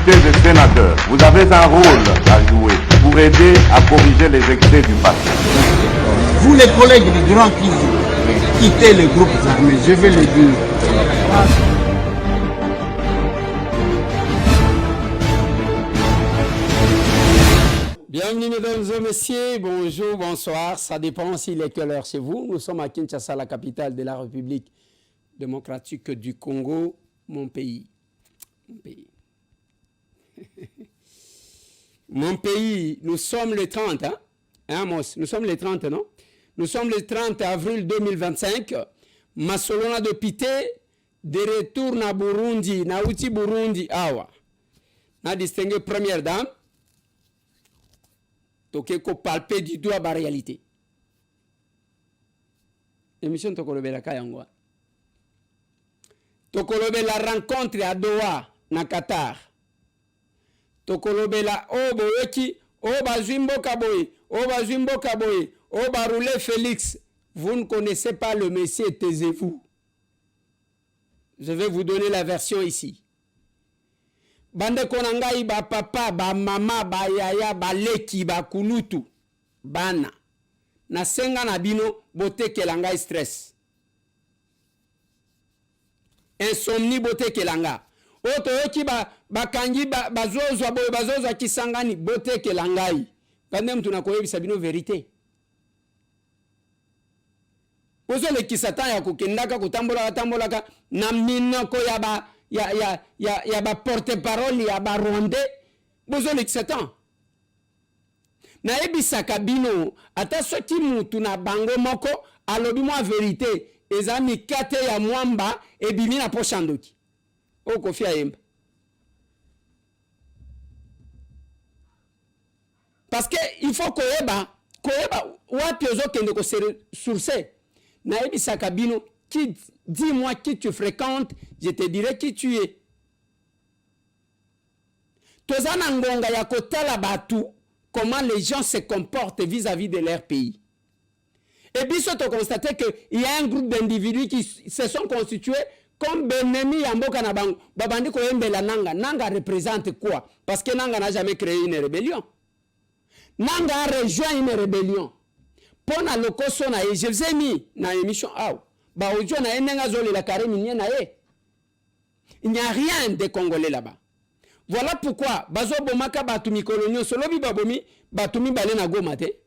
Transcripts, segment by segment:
députés et sénateurs, vous avez un rôle à jouer pour aider à corriger les excès du passé. Vous les collègues du Grand qui quittez les groupes armés, je vais le dire. Bienvenue mesdames et messieurs, bonjour, bonsoir, ça dépend s'il est quelle heure chez vous. Nous sommes à Kinshasa, la capitale de la République démocratique du Congo, mon pays. Mon pays. Mon pays, nous sommes le 30, hein Amos, nous sommes le 30, non? Nous sommes le 30 avril 2025. Masolona de Pité, de retour na Burundi, na Uti Burundi, awa. Na distingué première dame. Donc, il faut palper du doigt la réalité. L'émission Tokolobe la Kayangwa. Tokolobe la rencontre à Doha, na Qatar. Tokolobe la Obo Eki, Oba Zwimbo Kaboy, Oba Zwimbo Kaboy, Oba Roulé Félix. Vous ne connaissez pas le Messie, taisez-vous. Je vais vous donner la version ici. Bande konangai ba papa, ba mama, ba yaya, ba leki, ba kulutu, bana. Na senga na bino, bote kelanga stress. Insomnie bote kelanga. Oto yoki ba kanji, ba zozo kisangani, bote kelangai. Bande mtu na koyebi sabino vérité. Ozo le kisatan ya kukendaka, kutambolaka, na minoko ya ba, ya ba porte-parole ya ba rwandais bozo le Satan na ebisaka bino ata soki mutu na bango moko alobi mwa vérité eza mikate ya mwamba ebimi na pochandoki o kofi ayemba parce que il faut koyeba wapi ozokende ko source na ebisaka bino. Dis-moi qui tu fréquentes, je te dirai qui tu es. Tozana ngonga ya kotala batu, comment les gens se comportent vis-à-vis de leur pays. Et puis, on constate qu'il y a un groupe d'individus qui se sont constitués comme Benemi Yamboka Nabango. Babandi Koyembe la Nanga. Nanga représente quoi? Parce que Nanga n'a jamais créé une rébellion. Nanga a rejoint une rébellion. Pona lokoso na je vous ai mis dans l'émission. Il n'y a rien de Congolais là-bas. Voilà pourquoi bazo bomaka batumi kolonio solobi babomi batumi balena gomate.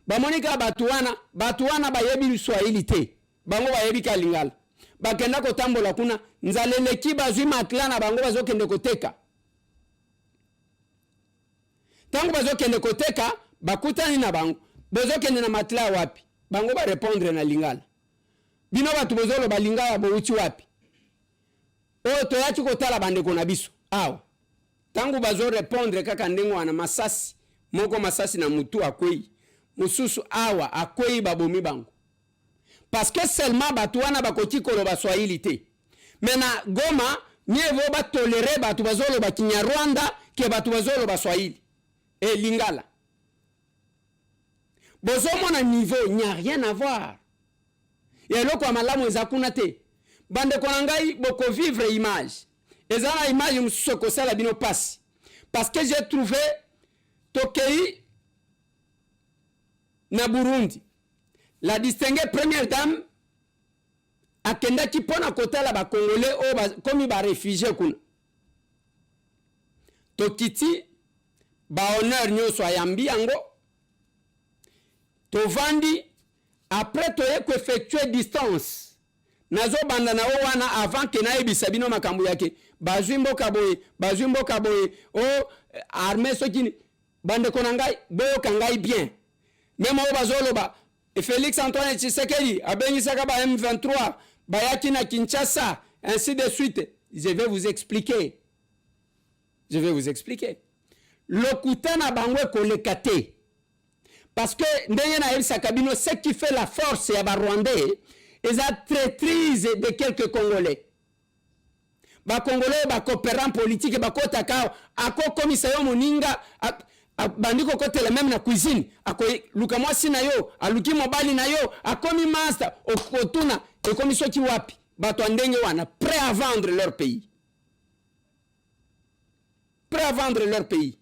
Bamonika batuana bayebi Swahili te. Bango bayebi kalingala. Bakenda kotambola kuna nzalele ki bazwi matla na bango bazo kende koteka. Tango bazo kende koteka bakutani na bango. Bazo kende na matla wapi? Bango ba répondre na lingala. Bino batu bozolo balinga ya bouchi wapi o to yachi kotala bandeko na biso awa tangu bazo répondre kaka ndengo wana masasi moko masasi na mutu akwei mususu awa akwei babomi bango parce que seulement batu wana bakoti koloba Swahili te mena Goma mieux ba tolérer batu bazolo ba Kinyarwanda ke batu bazolo ba Swahili et lingala bozo mona niveau il n'y a rien à voir. Et là, comme malamu ezakuna te. Bande konangai boko vivre image. Ezana image msoko sala bino passe. Parce que j'ai trouvé Tokei na Burundi. La distinguée première dame akenda ki pona kotala ba Congolais comme ba réfugié kuna. Tokiti ba honneur nyoso ayambi yango. Tovandi après tu as effectué distance nazo banda na wana avant que na ebisa bino makambo yake bazwimbo kaboye o armée sokini bande konangai boyo kangai bien même o bazoloba et Félix Antoine Tshisekedi abenyisaka ba M23 bayaki na Kinshasa ainsi de suite. Je vais vous expliquer le kutana bangwe kolekate. Parce que ce qui fait la force ya ba Rwandais est la traîtrise de quelques Congolais. Ba Congolais ba coopérants politiques ba kotaka ako komisayo moninga bandiko kote la même na cuisine ako luka mwasi na yo aluki mobali na yo akomi master okotuna ekomi soki wapi bato ndenge wana prêt à vendre leur pays. prêts à vendre leur pays.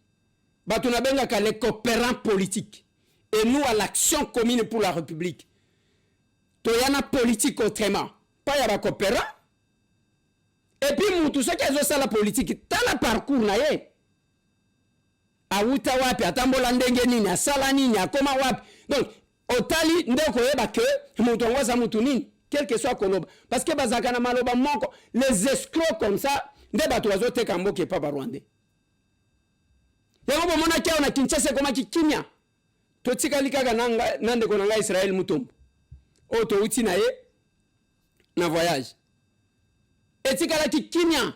Batunabenga les coopérants politiques. Et nous à l'action commune pour la République. Toyana politique autrement. Pas y'a coopérant. Et puis tout ce qui est ça la politique, t'as le parcours na ye. Awuta wapi, atambola ndenge nini, asala nini, akoma wapi. Donc, otali ndeko yeba ke mutu ngwaza mutu nini, quel que soit koloba. Parce que bazakana maloba moko, les escrocs comme ça, nde batu wazote kamboke pa barwande. Yango bomona kia ona Kinshasa koma kimia. Totika likaga nande konanga Israël mutombo. Oto uti na ye na voyage. Etika la kimia.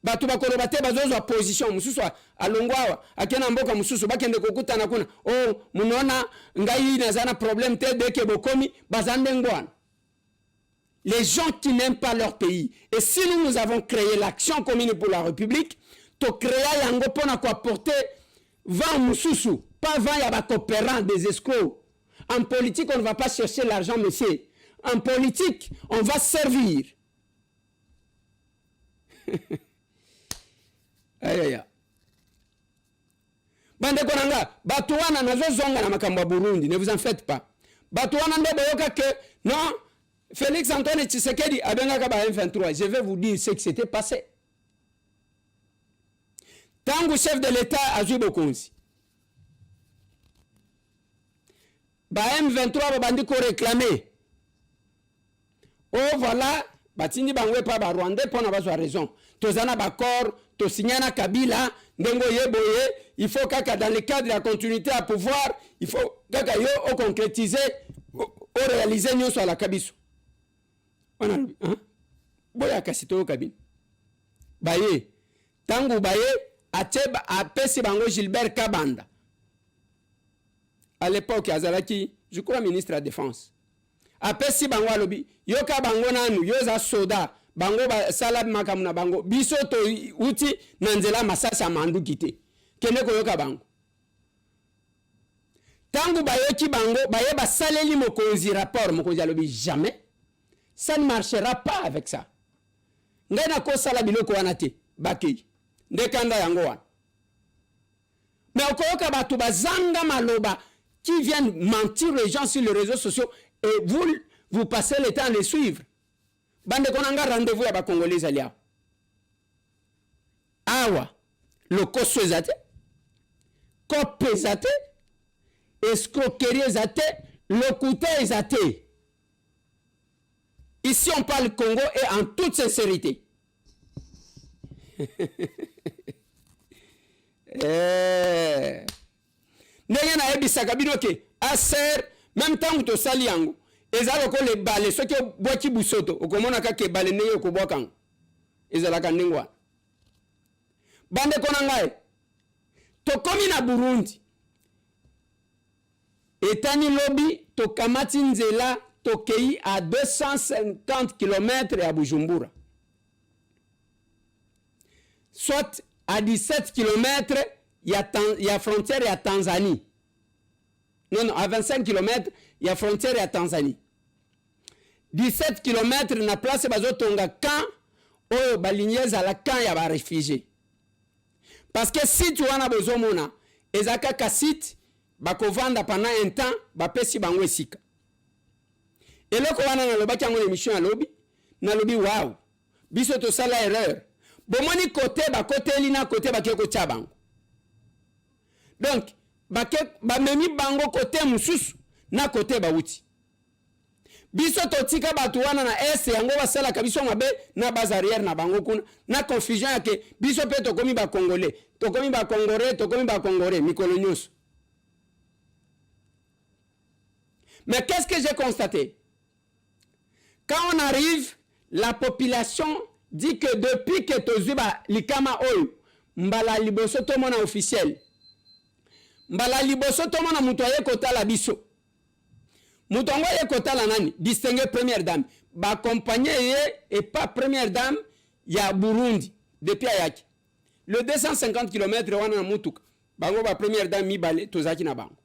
Batu bakoloba te bazozo position mususu alongwawa akena mboka mususu bakende kokutana kuna oh munona ngai nazana problème te deke bokomi bazande ngwana. Les gens qui n'aiment pas leur pays. Et si nous avons créé l'action commune pour la République, to créer yango pona ko apporter vent mususu, pas vent yaba coopérant des escrocs. En politique, on ne va pas chercher l'argent, monsieur. En politique, on va servir. Aïe aïe aïe. Bande konanga, batuana nazo zonga na makamba Burundi, ne vous en faites pas. Batuana nde boyoka que non, Félix Antoine Tshisekedi abenga ka ba M23. Je vais vous dire ce qui s'était passé. Tangu chef de l'État a joué Bokonzi. Ba M23 bandi ko réclamer. Oh voilà, batindi bangwe pa ba Rwandais pour na ba raison. Tozana bakor, to signana Kabila, ndengo yeboye, il faut kaka dans le cadre de la continuité à pouvoir, il faut kaka yo au concrétiser, au réaliser nyo sur la kabiso. On a hein? Boya kasito kabine. Baye, tangu baye ateba apesi bango Gilbert Kabanda. À l'époque azalaki, je crois ministre de la Défense. Apesi bango alobi, yoka bango nanu, yoza soda. Bango ba salab makamuna bango biso to uti nanzela masasa mandu kite kene ko yoka bango tangu bayoki bango baye ba saleli mokonzi rapport mokonzi alobi jamais ça ne marchera pas avec ça ngana ko sala biloko wana te bakei ndekanda yango wana mais okoyoka batu bazanga maloba qui viennent mentir les gens sur les réseaux sociaux et vous passez le temps à les suivre. Bande konanga rendez-vous ya ba Congolais alia. Awa, le koso ezate, kope ezate, escroquerie ezate, le couteau ezate. Ici on parle Congo et en toute sincérité. Ndenge na ebisaka binoke, aser, même temps que to sali yango. Ezalo ko le balé ce que boki busoto okomona ka ke balé ne ko bokan ezala ka ningwa bande konangae to komi na Burundi etani lobi to kamati nzela to kei à 250 km à Bujumbura soit à 17 km il y a frontière à Tanzanie. Non, à 25 km, il y a frontière à Tanzanie. 17 km, na place bazotonga camp, oh, balignez à la camp, il y a des réfugiés. Parce que si tu as besoin de ezaka kasit, bakovanda pendant un temps, bapesi bangwe sika. Et là, quand on a une émission à lobby, na lobby, waouh, biso to sala erreur. Bomoni côté, ba côté lina, côté ba keko tchabang. Donc, ba memi bango côté mususu na côté ba uti biso totika batu wana na est yango basala kabiso mabe na base arrière na bango kuna na confusion yake biso pe to komi ba congolais to komi ba congolais mikolo nyonso. Mais qu'est-ce que j'ai constaté? Quand on arrive, la population dit que depuis que tozuba likama oyo mbala liboso to mona officiel mbala liboso to mona muto ye kotala biso muto ngo ye kotala nani distinguer première dame ba accompagner ye et pas première dame ya Burundi depuis ayaki le 250 km wana na mutuka bango ba première dame mibale tozaki na bango.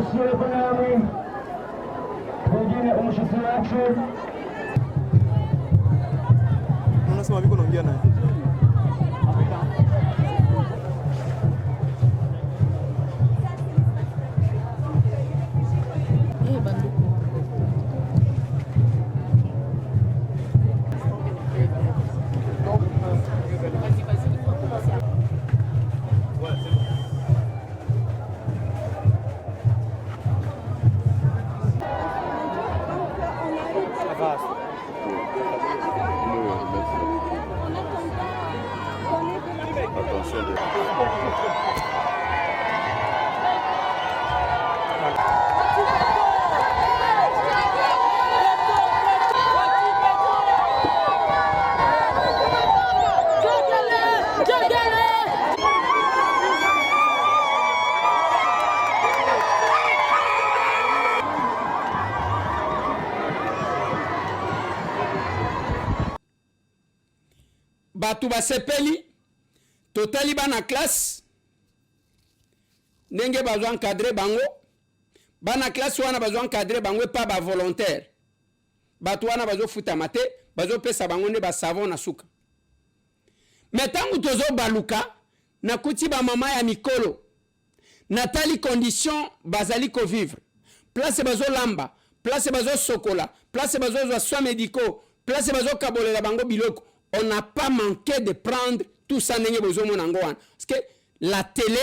Monsieur le Premier, wengine umshisi wake unasema viko naongea naye. Batu basepeli totali bana classe ndenge bazwa encadrer bango bana classe wana bazwa encadrer bango pa ba volontaire batu wana bazo futa mate bazo pesa bango ne ba savon na suka metangu tozo baluka na kuti ba mama ya mikolo natali condition bazali ko vivre place bazo lamba place bazo sokola place bazo zwa soins médicaux place bazo kabolela bango biloko. On n'a pas manqué de prendre tout ça. Parce que la télé,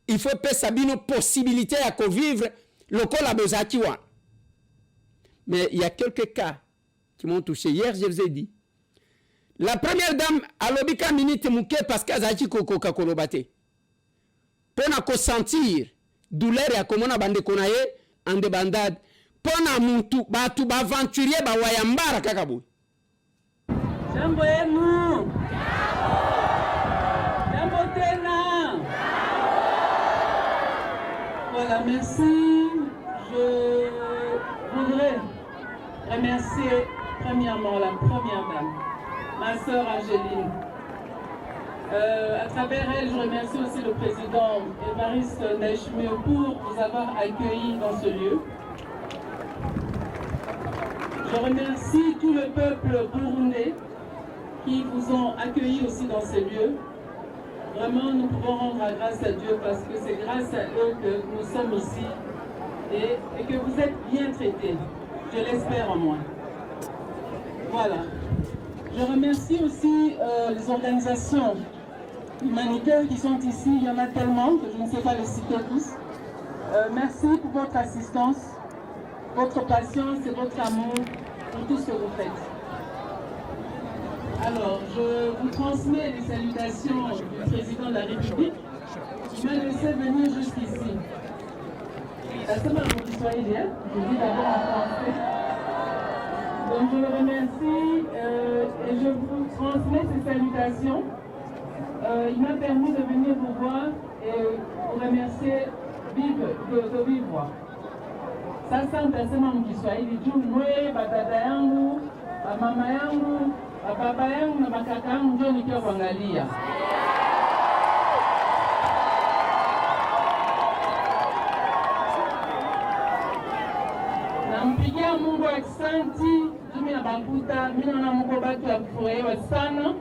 il faut pas une possibilité à vivre le col à Bezakiwa. Mais il y a quelques cas qui m'ont touché. Hier, je vous ai dit. La première dame, a l'obika minute mouké parce qu'elle a dit koko kakolobate. Pour na sentir douleur et à comment on bande konaye en débandade. Pour na muntu batu ba aventurier ba wayambara kakabou. Jambo yenu. Jambo tena. Voilà, merci. Je voudrais remercier premièrement la première dame, ma sœur Angéline. À travers elle, je remercie aussi le président Évariste Ndayishimiye pour vous avoir accueillis dans ce lieu. Je remercie tout le peuple burundais qui vous ont accueillis aussi dans ces lieux. Vraiment, nous pouvons rendre grâce à Dieu parce que c'est grâce à eux que nous sommes ici et que vous êtes bien traités. Je l'espère en moi. Voilà. Je remercie aussi les organisations humanitaires qui sont ici. Il y en a tellement que je ne sais pas les citer tous. Merci pour votre assistance, votre patience et votre amour pour tout ce que vous faites. Alors, je vous transmets les salutations du président de la République qui m'a laissé venir jusqu'ici. C'est ma Kiswahili, hein? Je dis d'abord en français. Donc, je le remercie et je vous transmets ces salutations. Il m'a permis de venir vous voir et vous remercier de vive voix. Sasa nitasema Mkiswahili juu mwe badada yangu, mama yangu, baba yangu na makaka yangu ndio nikiwa kuangalia. Nampigia Mungu aksanti, mimi na bakuta, mimi naona mko batu ya kufurahiwa sana.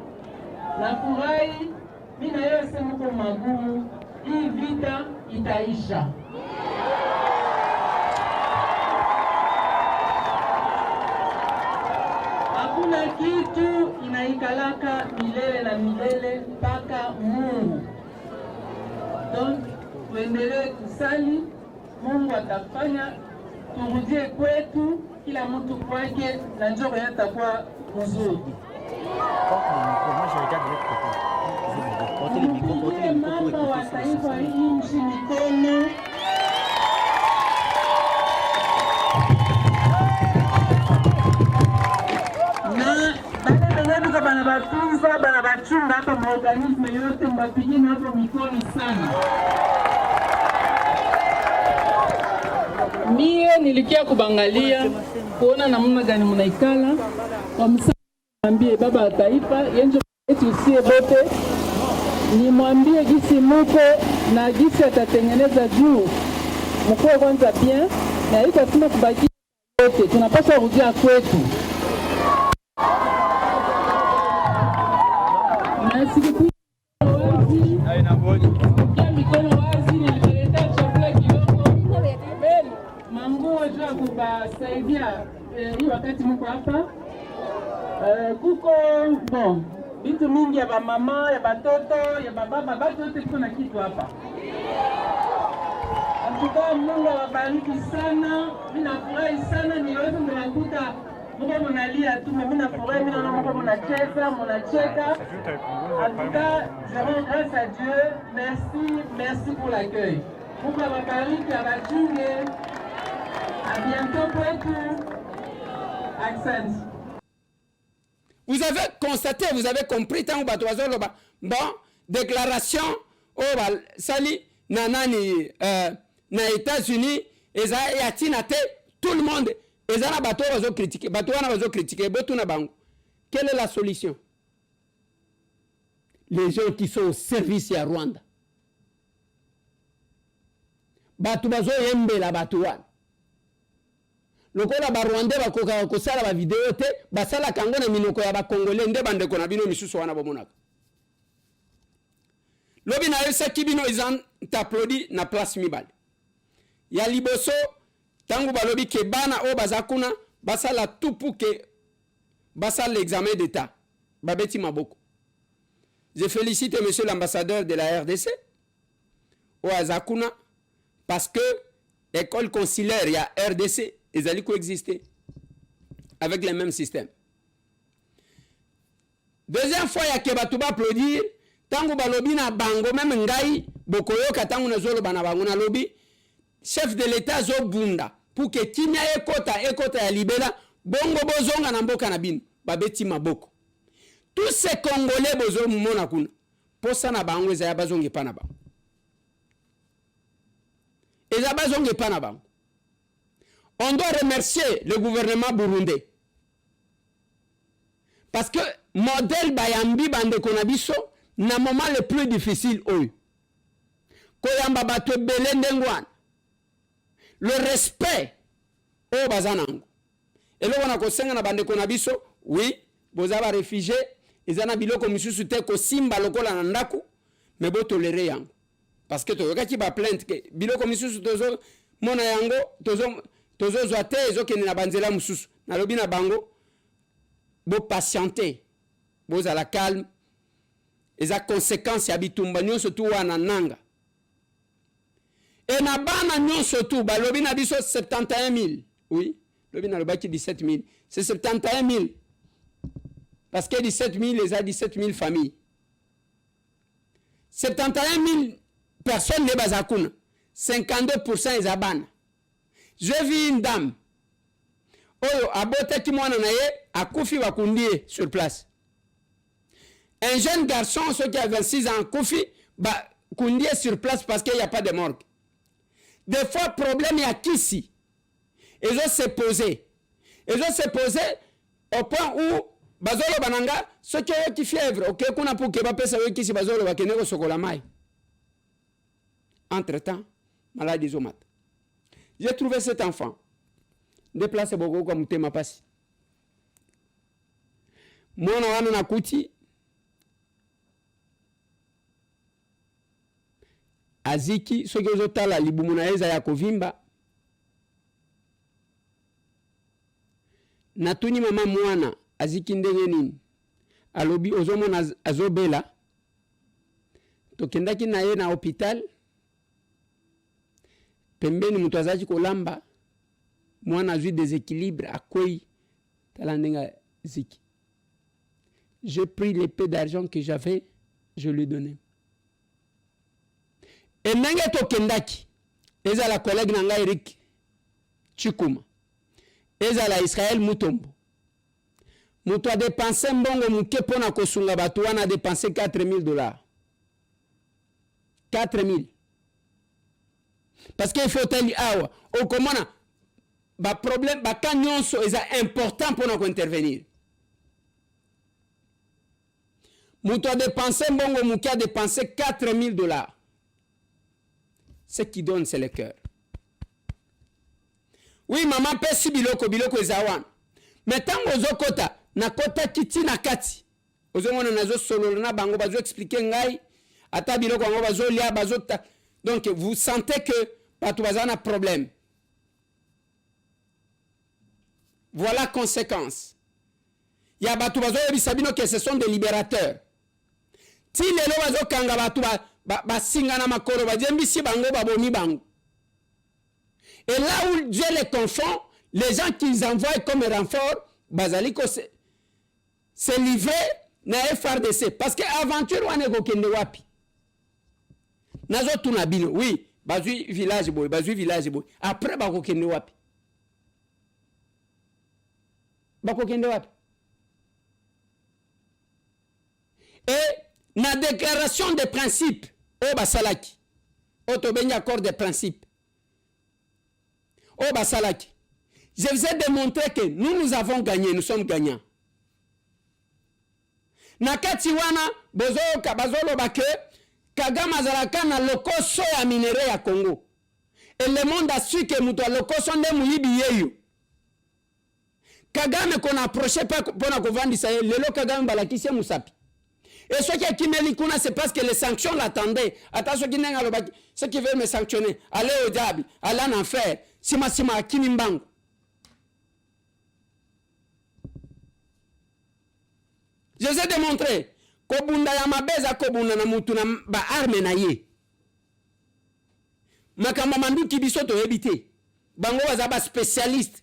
Nafurahi, mimi na yeye sema mko magumu, hii vita itaisha. Hakuna kitu inaikalaka milele na milele mpaka Mungu. Donc, tuendelee kusali, Mungu atafanya turudie kwetu, kila mtu kwake na njoo yatakuwa mzuri. Turudie mama wa taifa hii nchi mikono. Banabatunza, banabachunga hapa maorganisme yote mbapigini hapo mikono sana. Mie nilikia kubangalia kuona namna gani mnaikala kwa msambie baba wa taifa yenjo yetu sie bote ni mwambie gisi muko na gisi atatengeneza juu mkuu kwanza bien na yuko tuna kubaki wote tunapaswa kurudia kwetu. Na siku mikono wazi nilileta chakula kidogo. Manguo jua kubasaidia hii wakati mko hapa. Kuko bon vitu mingi ya mama, ya batoto, ya baba, batu wote tuko na kitu hapa. Atuka Mungu awabariki sana. Mimi nafurahi sana niweze kuwakuta Mungu mnalia tu, mimi nafurahi, mimi naona Mungu mnacheka, mnacheka. Atuka je rends grâce à Dieu. Merci pour l'accueil. Mungu awabariki, awachunge. À bientôt kwetu. Accent. Vous avez constaté, vous avez compris, tant que vous bon, déclaration, oh, sali, nanani, na États-Unis, et ça, et à Tinate, tout le monde, et ça, bateau va critiquer, quelle est la solution? Les gens qui sont au service à Rwanda. Bateau va yembe la bateau. Lokola ba Rwanda bakoka kosala ba vidéo te basala kango na minoko ya ba Congolais nde bande ko na bino misusu wana bomonaka. Lobi na yesa kibino izan t'applaudi na place mibale. Ya liboso tangu balobi ke bana o bazakuna basala tout pour que basala l'examen d'état. Babeti maboko. Je félicite monsieur l'ambassadeur de la RDC o azakuna parce que école consulaire ya RDC ils allaient coexister avec les mêmes systèmes. Deuxième fois, il y a qui va applaudir. Tango balobi na bango, même ngai, bokoyo katango na zolo bana bango na lobi, chef de l'État zo bunda, pour que kimia ekota ya libela, bongo bozonga na mboka na bino, babeti maboko. Tous ces Congolais bozo mona kuna, posa na bango eza ya bazonge pa na bango. Eza bazonge pa na bango. On doit remercier le gouvernement burundais. Parce que modèle Bayambi Bande Konabiso, na moment le plus difficile, Koyamba Bato Belendengwan. Le respect au Bazanango. Et là, on a conseillé na Bande Konabiso, oui, vous avez réfugié, ils en ont biloko misusu te ko simba lokola na ndaku, mais bo toléré yango. Parce que to yokaki ba plainte ke biloko misusu tozo mona yango tozo zoate ezokende na banzela mususu na lobi na bango bo patienter bo za la calme eza conséquence ya bitumba nyonso tu wana nanga et na bana nyonso tu ba lobi na biso 71 000 oui lobi na lobaki 17 000 c'est 71 000 parce que 17 000 les a 17 000 familles 71 000 personnes ne bazakuna 52% eza bana. J'ai vu une dame. Oyo abote ki mwana na ye akufi bakundie sur place. Un jeune garçon ceux qui a 26 ans akufi ba kundie sur place parce qu'il n'y a pas de morgue. Des fois problème ya kisi. Ils ont se posé. Ils ont se posé au point où bazolo bananga ceux qui ont qui fièvre OK kuna pour que ba pesa yo kisi bazolo bakene ko sokola mai. Entre-temps maladie zomata. J'ai trouvé cet enfant. Déplacé beaucoup comme Tema Passi. Mwana wana na kuti. Aziki, soki ozotala libumu na eza ya kovimba. Natuni mama mwana, aziki ndenge nini. Alobi ozomona azobela. Tokendaki na ye na hôpital. Pembeni mutu azaji kolamba mwana azui déséquilibre akwei talandenga ziki. J'ai pris les peu d'argent que j'avais, je lui donnais. Et ndenge tokendaki eza la collègue nanga Eric Chikuma eza la Israël Mutombo mutu a dépensé mbongo muke pona kosunga batu wana a dépensé $4,000 4,000. Parce qu'il faut tell awa au komona ba problème ba kanyonso est important pour nous intervenir. Mutu a dépensé mbongo muki a dépensé $4,000. Ce qui donne c'est le cœur. oui mama pesi biloko biloko ezawan mais tango ozokota na kota kiti na kati ozomona nazo solo na bango bazo expliquer ngai ata biloko bango bazo lia bazo donc vous sentez que bato bazana problème. Voilà conséquence. Il y a bato bazo yebisabino que ce sont des libérateurs. Ti lelo bazo kanga bato ba singa na makoro ba jembisi bango babomi bango. Et là où Dieu les confond, les gens qu'ils envoient comme renfort, bazaliko c'est livré na FRDC parce que aventure wane ko kende wapi. Nazo tunabino, oui, bazui village boy. Après ba ko kende wapi. Bako kende wapi. Et na déclaration de principe o basalaki. O to bengi accord de principe. O basalaki. Je vous ai démontré que nous avons gagné, nous sommes gagnants. Nakati wana bozoka bazolo bake Kagame azalaka na lokoso ya minere ya Congo. Et le monde a su que muto lokoso nde muyibi yeyo. Kagame qu'on approché pas pona kovandisa ye lelo Kagame balakisi musapi. Et ceux qui kimeli kuna c'est parce que les sanctions l'attendaient. Attention qui nenga lobaki ceux qui veulent me sanctionner, allez au diable, allez en enfer. Sima kinimbango. Je vous ai démontré kobunda ya mabeza kobunda na mutu na ba arme na ye. Makamba manduki biso to ebité. Bango baza ba spécialiste.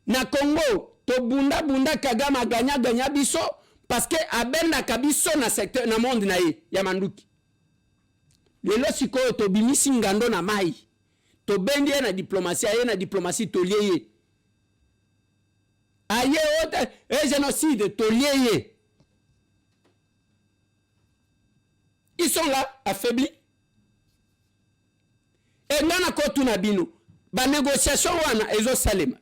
Na Congo to bunda Kagame ganya biso parce que abenda kabiso na secteur na monde na ye ya manduki. Lelo siko to bimisi ngando na mai. To bendi na diplomatie to lié. Aye ote et génocide to lié. Ils sont là affaiblis. Et nana kotuna bino ba négociation wana ezo salema.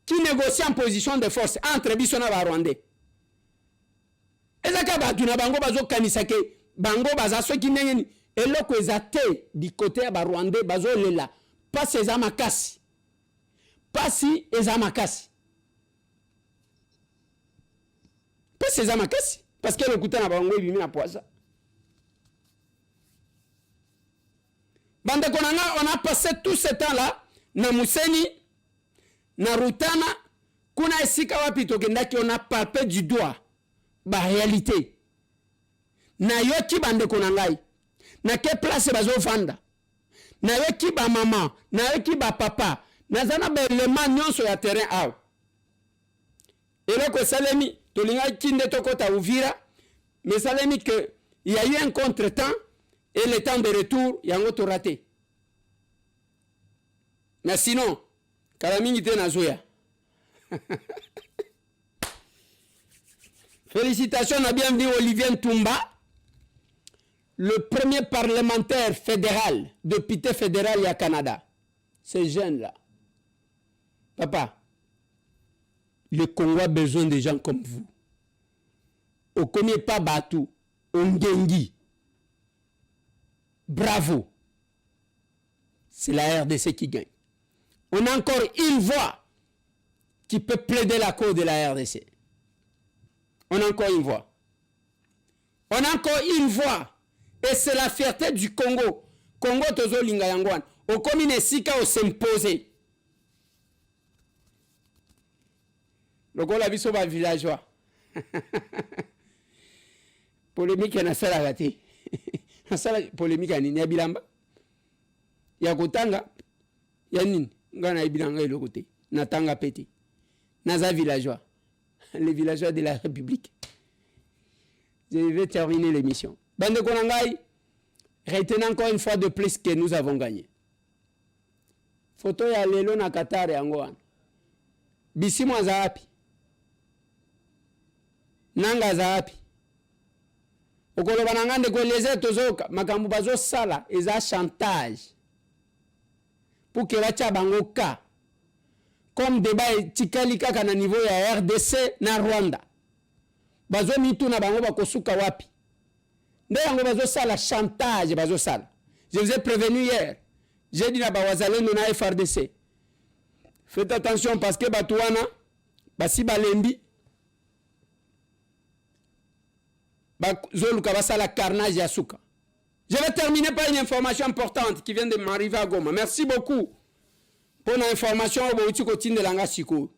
Qui négocie en position de force entre biso na ba Rwandais. Ezaka ba tuna bango bazo kanisa ke bango baza so ki ndengeni eloko ezate du côté ya ba Rwandais bazo lela pas eza makasi. Pasi eza makasi. Pas eza makasi parce que le kutana bango ebimi na poisa. Bande konanga, on a passé tout ce temps-là, na Museni, na Rutana, kuna esika wapi tokendaki, on a palpé du doigt, ba réalité. Na yoki bande konangai, na ke place bazo fanda, na yoki ba maman, na yoki ba papa, na zana ba élément nyonso ya terrain aw. Eloko salemi, tolinga kinde tokota Uvira, mais salemi que il y a eu un contretemps. Et le temps de retour, il y a un autre raté. Mais sinon, Kalamini te nazoya. Félicitations à bienvenue Olivier Ntumba, le premier parlementaire fédéral, député fédéral au Canada. Ces jeunes-là. Papa, le Congo a besoin de gens comme vous. Au connaît pas Batou, Ongengi. Bravo. C'est la RDC qui gagne. On a encore une voix qui peut plaider la cause de la RDC. On a encore une voix. On a encore une voix. Et c'est la fierté du Congo. Congo tozo linga yangwan. Au commune sika au s'imposer. Le Congo la biso ba villageois. Polémique na sala gati. Sala polémique ani ya bilamba ya kotanga ya nini ngana ibilanga ile côté natanga peti naza villageois les villageois de la République. Je vais terminer l'émission. Bande konangai, retenez encore une fois de plus que nous avons gagné. Photo ya lelo na Qatar yango wana bisimo azapi nanga zapi okolo banangande ko les tozoka makambu bazo sala eza chantage pour que bacha bangoka comme débat tikali kaka na niveau ya RDC na Rwanda bazo mitu na bango bakosuka wapi nde yango bazo sala chantage bazo sala. Je vous ai prévenu hier, j'ai dit na bawazalendo na FRDC Faites attention parce que Batouana, Basi Balembi, Zoluka Basala Carnage Yasuka. Je vais terminer par une information importante qui vient de m'arriver à Goma. Merci beaucoup pour l'information au Bouti Kotine de Langa Siko.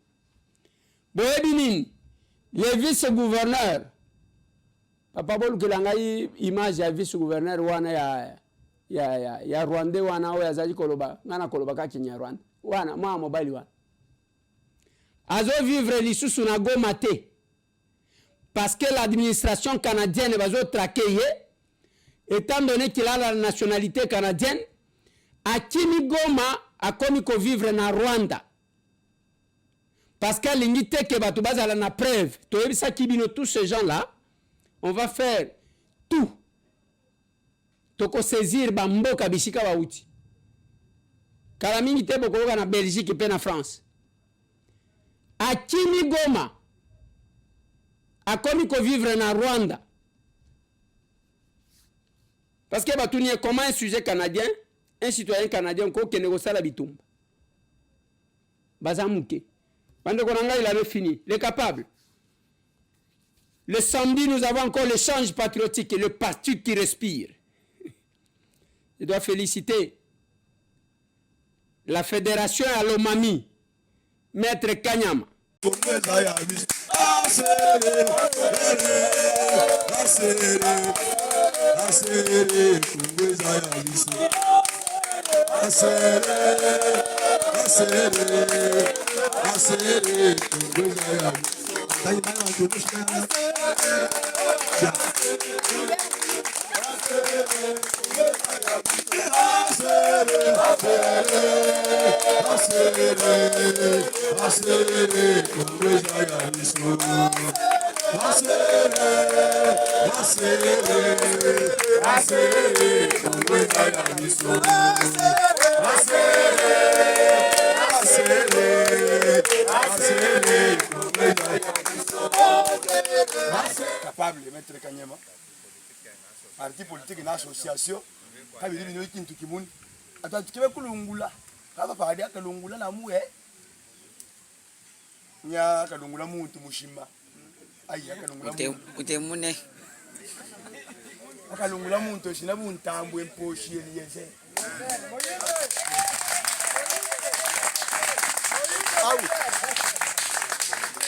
Boébinin, les vice-gouverneurs, Papa Bol Kelangai, image ya vice-gouverneur wana ya Rwanda wana o ya Zaji Koloba, ngana Koloba ka Kenya Rwanda. Wana moi mobile wana. Azo vivre lisusu na Goma te. Parce que l'administration canadienne va zo traquer, étant donné qu'il a la nationalité canadienne, Akimi Goma a commis qu'on vivre na Rwanda. Parce que l'unité que Batoubaza a la preuve, tous ces gens-là, on va faire tout. Toko saisir Bamboka Bishika Bauti. Kalamingi te boko na Belgique et na France. Akimi Goma a commis qu'on vivre na Rwanda. Parce que Batouni est comment un sujet canadien, un citoyen canadien qui négocie la bitumba. Bazamouke. Bandekonanga, il avait fini. Il est capable. Le samedi, nous avons encore l'échange patriotique et le parti qui respire. Je dois féliciter la fédération à l'Omami, Maître Kanyama. Capable de mettre Kanyama. Parti politique et association. Quand il dit qu'il y a un attends, tu veux que l'ongula. Quand on parle de l'ongula, la mouée. Il y a un l'ongula moutou mushima. Aïe, un l'ongula moutou. Un l'ongula moutou, c'est un tambour un peu chier lié.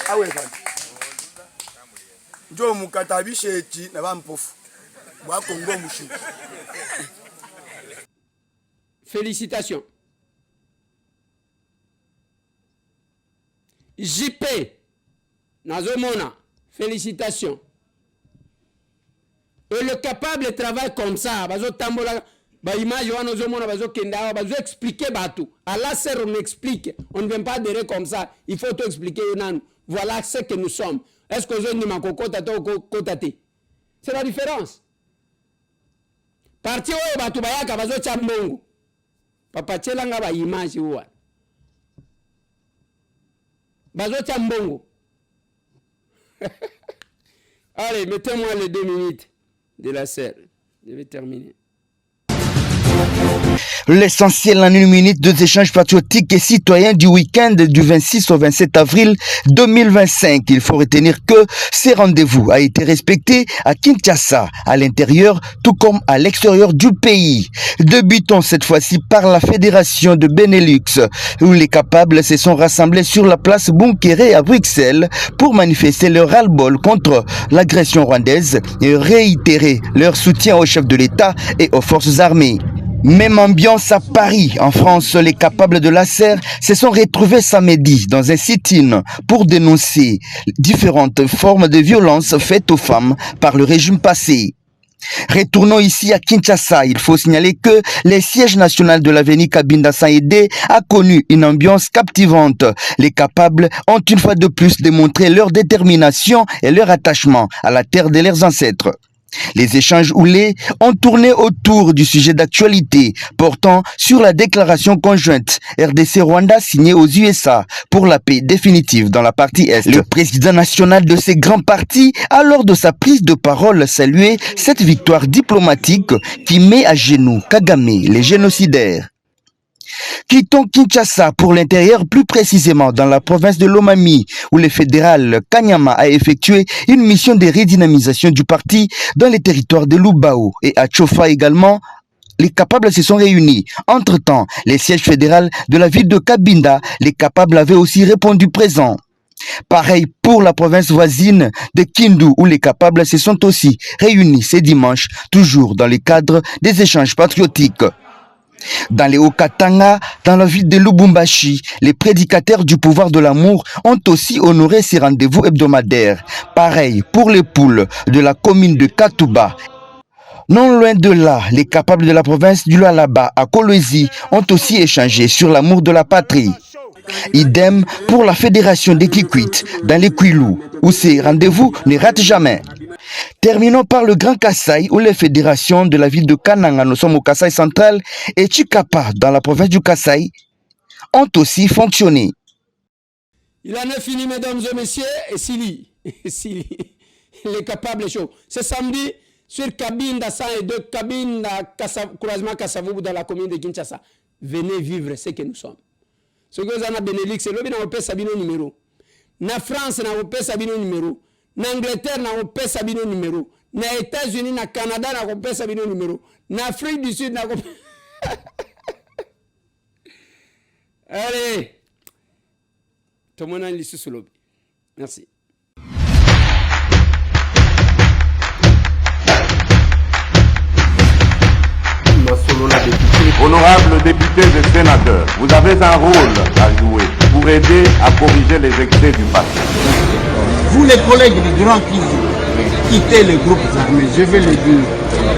Ah oui, Joe Mukatabi Sheti, Navampof. Félicitations. JP Nazomona, félicitations. Et le capable travaille comme ça, bazo tambola, ba image wa Nazomona bazo kenda, bazo expliquer batou. À la serre on explique, on ne vient pas adhérer comme ça, il faut tout expliquer nan. Voilà ce que nous sommes. Est-ce que vous avez dit c'est la différence. Parti oyo batu bayaka bazo cha mbongo. Papa chelanga ba image wa. Bazo cha mbongo. Allez, mettez-moi les 2 minutes de la serre. Je vais terminer. L'essentiel en 1 minute, 2 échanges patriotiques et citoyens du week-end du 26 au 27 avril 2025. Il faut retenir que ces rendez-vous a été respecté à Kinshasa, à l'intérieur tout comme à l'extérieur du pays. Débutons cette fois-ci par la fédération de Benelux, où les capables se sont rassemblés sur la place Bunkere à Bruxelles pour manifester leur ras-le-bol contre l'agression rwandaise et réitérer leur soutien au chef de l'État et aux forces armées. Même ambiance à Paris. En France, les capables de la serre se sont retrouvés samedi dans un sit-in pour dénoncer différentes formes de violence faites aux femmes par le régime passé. Retournons ici à Kinshasa. Il faut signaler que le siège national de l'avenue Kabinda Saïdé a connu une ambiance captivante. Les capables ont une fois de plus démontré leur détermination et leur attachement à la terre de leurs ancêtres. Les échanges houlés ont tourné autour du sujet d'actualité portant sur la déclaration conjointe RDC-Rwanda signée aux USA pour la paix définitive dans la partie Est. Le président national de ces grands partis a lors de sa prise de parole salué cette victoire diplomatique qui met à genoux Kagame, les génocidaires. Quittons Kinshasa pour l'intérieur, plus précisément dans la province de Lomami, où le fédéral Kanyama a effectué une mission de redynamisation du parti dans les territoires de Lubao et à Tchofa également. Les capables se sont réunis. Entre-temps, les sièges fédéraux de la ville de Kabinda, les capables avaient aussi répondu présents. Pareil pour la province voisine de Kindu, où les capables se sont aussi réunis ce dimanche, toujours dans le cadre des échanges patriotiques. Dans les Hauts-Katanga, dans la ville de Lubumbashi, les prédicateurs du pouvoir de l'amour ont aussi honoré ces rendez-vous hebdomadaires. Pareil pour les poules de la commune de Katuba. Non loin de là, les capables de la province du Lualaba à Kolwezi ont aussi échangé sur l'amour de la patrie. Idem pour la fédération des Kikwit dans les Kwilu, où ces rendez-vous ne ratent jamais. Terminons par le Grand Kasaï, où les fédérations de la ville de Kananga, nous sommes au Kasaï central, et Chikapa dans la province du Kasaï, ont aussi fonctionné. Il en est fini, mesdames et messieurs, et Sili, les capables chauds. C'est samedi sur Kabinda 102, Kabinda, croisement Kassavoubou dans la commune de Kinshasa. Venez vivre ce que nous sommes. Ce que vous avez Benelux, c'est l'objet n'a pas sabino numéro. Na France n'a pas sabino numéro. Na Angleterre n'a pas sabino numéro. Na États-Unis, na Canada n'a pas sabino numéro. Na Afrique du Sud n'a pas. Allez, tout le monde a l'issue sous l'objet. Merci. Honorables députés et sénateurs, vous avez un rôle à jouer pour aider à corriger les excès du passé. Vous les collègues du Grand Kivu, quittez les groupes armés, je vais le dire.